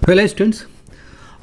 Hello students,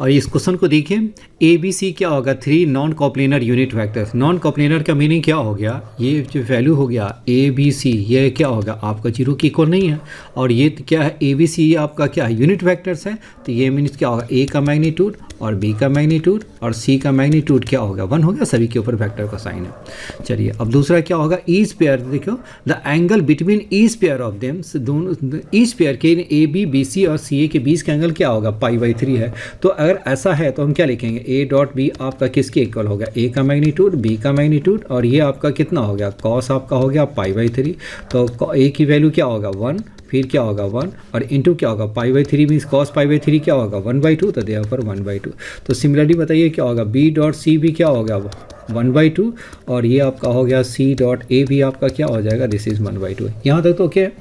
और इस question को देखिए। ए बी सी क्या होगा? Three non coplanar unit vectors. Non coplanar का मीनिंग क्या हो गया? ये जो वैल्यू हो गया ए बी सी, ये क्या होगा? आपका जीरो की इक्वल नहीं है। और ये क्या है? ए बी सी ये आपका क्या है? यूनिट वेक्टर्स है। तो ये मीन्स क्या होगा? ए का मैग्नीट्यूड और बी का मैग्नीट्यूड और सी का मैग्नीट्यूड क्या होगा? 1 हो गया। सभी के ऊपर वेक्टर का साइन है। चलिए अब दूसरा क्या होगा? Each pair. देखो the angle between each pair of them, दोनों ईच पेयर के ए बी बी सी और सी ए के बीच का एंगल क्या होगा? पाई/3 है। तो अगर ऐसा है तो हम क्या लिखेंगे? ए डॉट बी आपका किसके इक्वल होगा? ए का मैग्नीट्यूड, बी का मैग्नीट्यूड, और ये आपका कितना हो गया? कॉस आपका हो गया पाई/3। तो ए की वैल्यू क्या होगा? 1, फिर क्या होगा 1, और इंटू क्या होगा? पाई/3 मीन्स कॉस पाई/3 क्या होगा? 1/2। तो देयरफॉर 1/2। तो सिमिलरली बताइए क्या होगा? बी डॉट सी भी क्या होगा? 1/2। और ये आपका हो गया सी डॉट ए भी आपका क्या हो जाएगा? This is 1/2। यहाँ तक तो क्या है?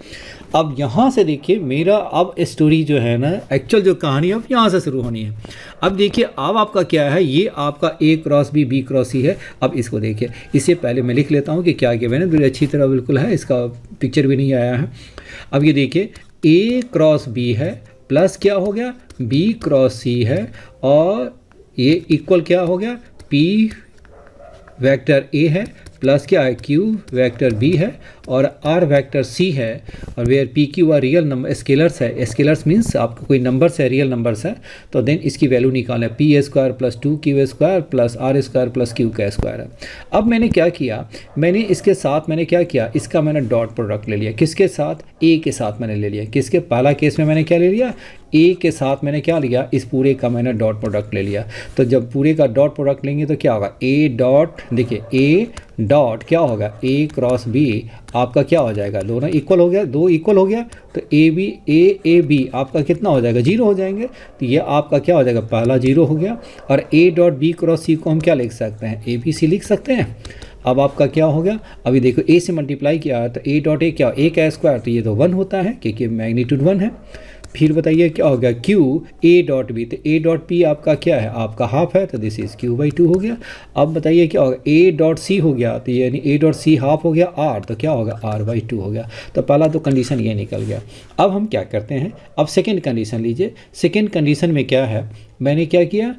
अब यहाँ से देखिए मेरा अब स्टोरी जो है ना, एक्चुअल जो कहानी अब यहाँ से शुरू होनी है। अब देखिए अब आपका क्या है? ये आपका ए क्रॉस बी, बी क्रॉस सी है। अब इसको देखिए, इससे पहले मैं लिख लेता हूँ कि क्या मैंने बड़ी अच्छी तरह बिल्कुल है, इसका पिक्चर भी नहीं आया है। अब ये देखिए ए क्रॉस बी है प्लस क्या हो गया? बी क्रॉस सी है, और ये इक्वल क्या हो गया? पी वेक्टर ए है प्लस क्या है? क्यू वेक्टर बी है और आर वेक्टर सी है। और where P Q R real number scalars है। स्केलर्स मीन्स आपका कोई नंबर्स है, रियल नंबर्स है। तो देन इसकी वैल्यू निकालें। P A square plus 2 Q square plus R square plus Q का स्क्वायर है। अब मैंने क्या किया? मैंने इसके साथ मैंने क्या किया? इसका मैंने डॉट प्रोडक्ट ले लिया। किसके साथ? ए के साथ मैंने ले लिया। किसके? पहला केस में मैंने क्या ले लिया? ए के साथ मैंने क्या लिया? इस पूरे का मैंने डॉट प्रोडक्ट ले लिया। तो जब पूरे का डॉट प्रोडक्ट लेंगे तो क्या होगा? ए डॉट, देखिए ए डॉट क्या होगा? ए क्रॉस बी आपका क्या हो जाएगा? दोनों इक्वल हो गया, दो इक्वल हो गया। तो ए बी आपका कितना हो जाएगा? 0 हो जाएंगे। तो ये आपका क्या हो जाएगा? पहला 0 हो गया। और ए डॉट बी क्रॉस सी को हम क्या लिख सकते हैं? ए बी सी लिख सकते हैं। अब आपका क्या हो गया? अभी देखो ए से मल्टीप्लाई किया तो ए डॉट ए क्या? ए का स्क्वायर, तो ये तो 1 होता है क्योंकि मैग्नीट्यूड 1 है। फिर बताइए क्या हो गया? क्यू ए डॉट बी, तो ए डॉट पी आपका क्या है? आपका हाफ है, तो दिस इज Q/2 हो गया। अब बताइए क्या होगा? ए डॉट सी हो गया, तो यानी ए डॉट सी हाफ हो गया आर, तो क्या होगा? R/2 हो गया। तो पहला तो कंडीशन ये निकल गया। अब हम क्या करते हैं? अब सेकेंड कंडीशन लीजिए। सेकेंड कंडीशन में क्या है? मैंने क्या किया?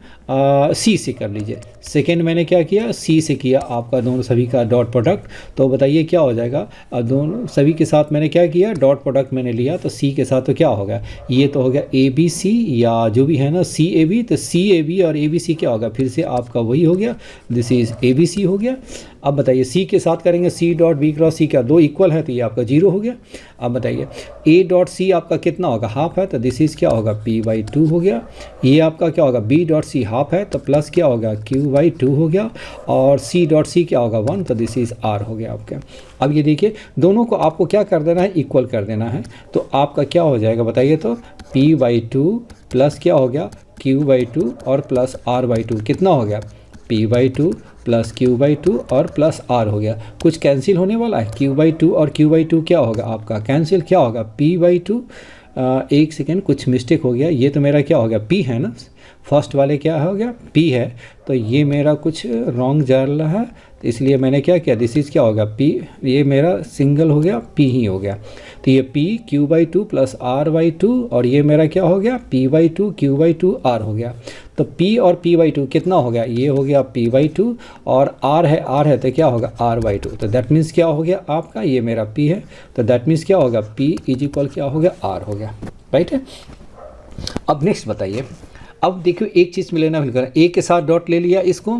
सी से कर लीजिए। सेकेंड मैंने क्या किया? सी से किया आपका दोनों सभी का डॉट प्रोडक्ट। तो बताइए क्या हो जाएगा? दोनों सभी के साथ मैंने क्या किया? डॉट प्रोडक्ट मैंने लिया। तो सी के साथ तो क्या होगा? ये तो हो गया ए बी सी, या जो भी है ना सी ए बी। तो सी ए बी और ए बी सी क्या होगा? फिर से आपका वही हो गया, this is A B C हो गया। अब बताइए सी के साथ करेंगे C dot B cross C, क्या दो इक्वल है? तो ये आपका 0 हो गया। अब बताइए ए डॉट सी आपका कितना होगा? हाफ है, तो दिस इज क्या होगा? P/2 हो गया। ये आपका क्या होगा? बी डॉट सी हाफ है, तो प्लस क्या होगा? Q/2 हो गया। और सी डॉट सी क्या होगा? 1, तो दिस इज R हो गया आपका। अब ये देखिए दोनों को आपको क्या कर देना है? इक्वल कर देना है। तो आपका क्या हो जाएगा बताइए? तो P/2 प्लस क्या हो गया? Q/2 और प्लस R/2 कितना हो गया? P/2 प्लस Q/2 और प्लस R हो गया। कुछ कैंसिल होने वाला है? Q/2 और Q/2 क्या होगा आपका? कैंसिल। क्या होगा? P/2 एक सेकेंड, कुछ मिस्टेक हो गया। ये तो मेरा क्या हो गया? P है ना, फर्स्ट वाले क्या हो गया? P है। तो ये मेरा कुछ रॉन्ग जा रहा है, तो इसलिए मैंने क्या किया? दिस इज क्या होगा? P, ये मेरा सिंगल हो गया, P ही हो गया। तो ये P Q/2 प्लस R/2, और ये मेरा क्या हो गया? P/2 Q/2 R हो गया। तो P और P/2 कितना हो गया? ये हो गया P/2, और R है तो क्या होगा? R/2। तो दैट मीन्स क्या हो गया आपका? ये मेरा P है, तो दैट मीन्स क्या होगा? P इज इक्वल क्या हो गया? R हो गया। राइट है। अब नेक्स्ट बताइए। अब देखिए एक चीज़ में लेना भूल कर, ए के साथ डॉट ले लिया। इसको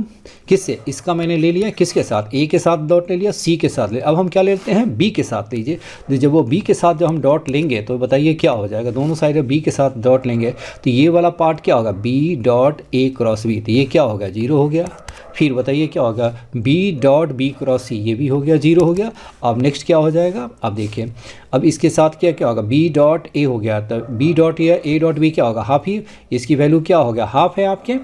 किससे? इसका मैंने ले लिया किसके साथ? ए के साथ डॉट ले लिया, सी के साथ ले। अब हम क्या लेते हैं? बी के साथ लीजिए। तो जब वो बी के साथ जब हम डॉट लेंगे तो बताइए क्या हो जाएगा? दोनों साइड बी के साथ डॉट लेंगे तो ये वाला पार्ट क्या होगा? B dot A cross B, तो ये क्या होगा? 0 हो गया। फिर बताइए क्या होगा? बी डॉट बी क्रॉस सी, ये भी हो गया, 0 हो गया। अब नेक्स्ट क्या हो जाएगा? अब देखिए अब इसके साथ क्या क्या होगा? बी डॉट ए हो गया, तो B dot A dot B क्या होगा? हाफ ही। इसकी वैल्यू क्या हो गया? हाफ है आपके।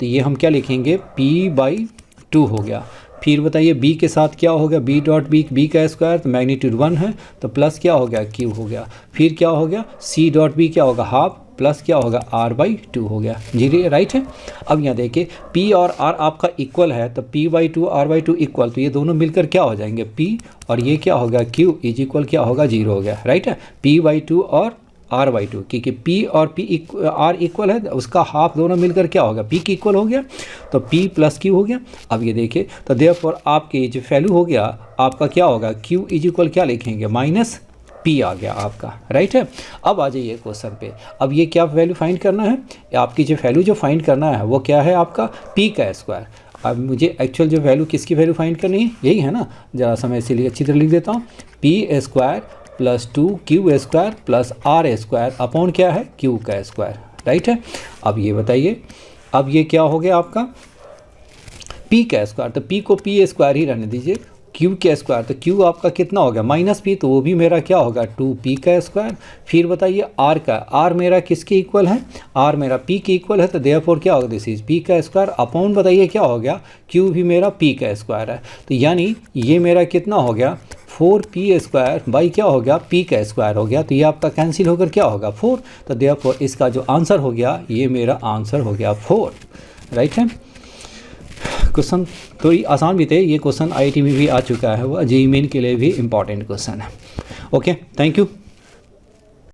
तो ये हम क्या लिखेंगे? P/2 हो गया। फिर बताइए बी के साथ क्या हो गया? बी डॉट बी, बी का स्क्वायर, तो मैग्नीट्यूड 1 है, तो प्लस क्या हो गया? Q हो गया। फिर क्या हो गया? सी डॉट बी क्या होगा? हाफ, प्लस क्या होगा? R/2 हो गया। जी राइट है। अब यहाँ देखिए P और R आपका इक्वल है, तो P/2 R/2 इक्वल, तो ये दोनों मिलकर क्या हो जाएंगे? P, और ये क्या होगा? Q इज इक्वल क्या होगा? 0 हो गया। राइट है। P/2 और r/2, क्योंकि p और r इक्वल है, उसका हाफ दोनों मिलकर क्या होगा, p की इक्वल हो गया, तो p प्लस q हो गया। अब ये देखिए, तो देयरफॉर आपके जो वैल्यू हो गया आपका क्या होगा, q इज इक्वल क्या लिखेंगे, माइनस p आ गया आपका, राइट है। अब आ जाइए क्वेश्चन पे, अब ये क्या वैल्यू फाइंड करना है, आपकी जो वैल्यू जो फाइंड करना है वो क्या है आपका, p का स्क्वायर। अब मुझे एक्चुअल जो वैल्यू किसकी वैल्यू फाइंड करनी है, यही है ना, ज़रा सा मैं इसीलिए अच्छी तरह लिख देता हूँ, p square plus 2q square plus r square upon क्या है, q का स्क्वायर, राइट है। अब ये बताइए, अब ये क्या हो गया आपका p का स्क्वायर, तो p को p स्क्वायर ही रहने दीजिए, q का स्क्वायर, तो q आपका कितना हो गया, माइनस p, तो वो भी मेरा क्या होगा 2p का स्क्वायर। फिर बताइए r का, r मेरा किसके इक्वल है, r मेरा p के इक्वल है, तो देयरफॉर क्या होगा, दिस इज p का स्क्वायर अपॉन बताइए क्या हो गया, q भी मेरा p का स्क्वायर है, तो यानी ये मेरा कितना हो गया 4p स्क्वायर बाई क्या हो गया, p का स्क्वायर हो गया, तो ये आपका कैंसिल होकर क्या होगा 4, तो देयरफॉर इसका जो आंसर हो गया, ये मेरा आंसर हो गया 4, राइट है। क्वेश्चन थोड़ी आसान भी थे, ये क्वेश्चन IIT में भी आ चुका है, वो JEE मेन के लिए भी इम्पॉर्टेंट क्वेश्चन है। Okay, thank you.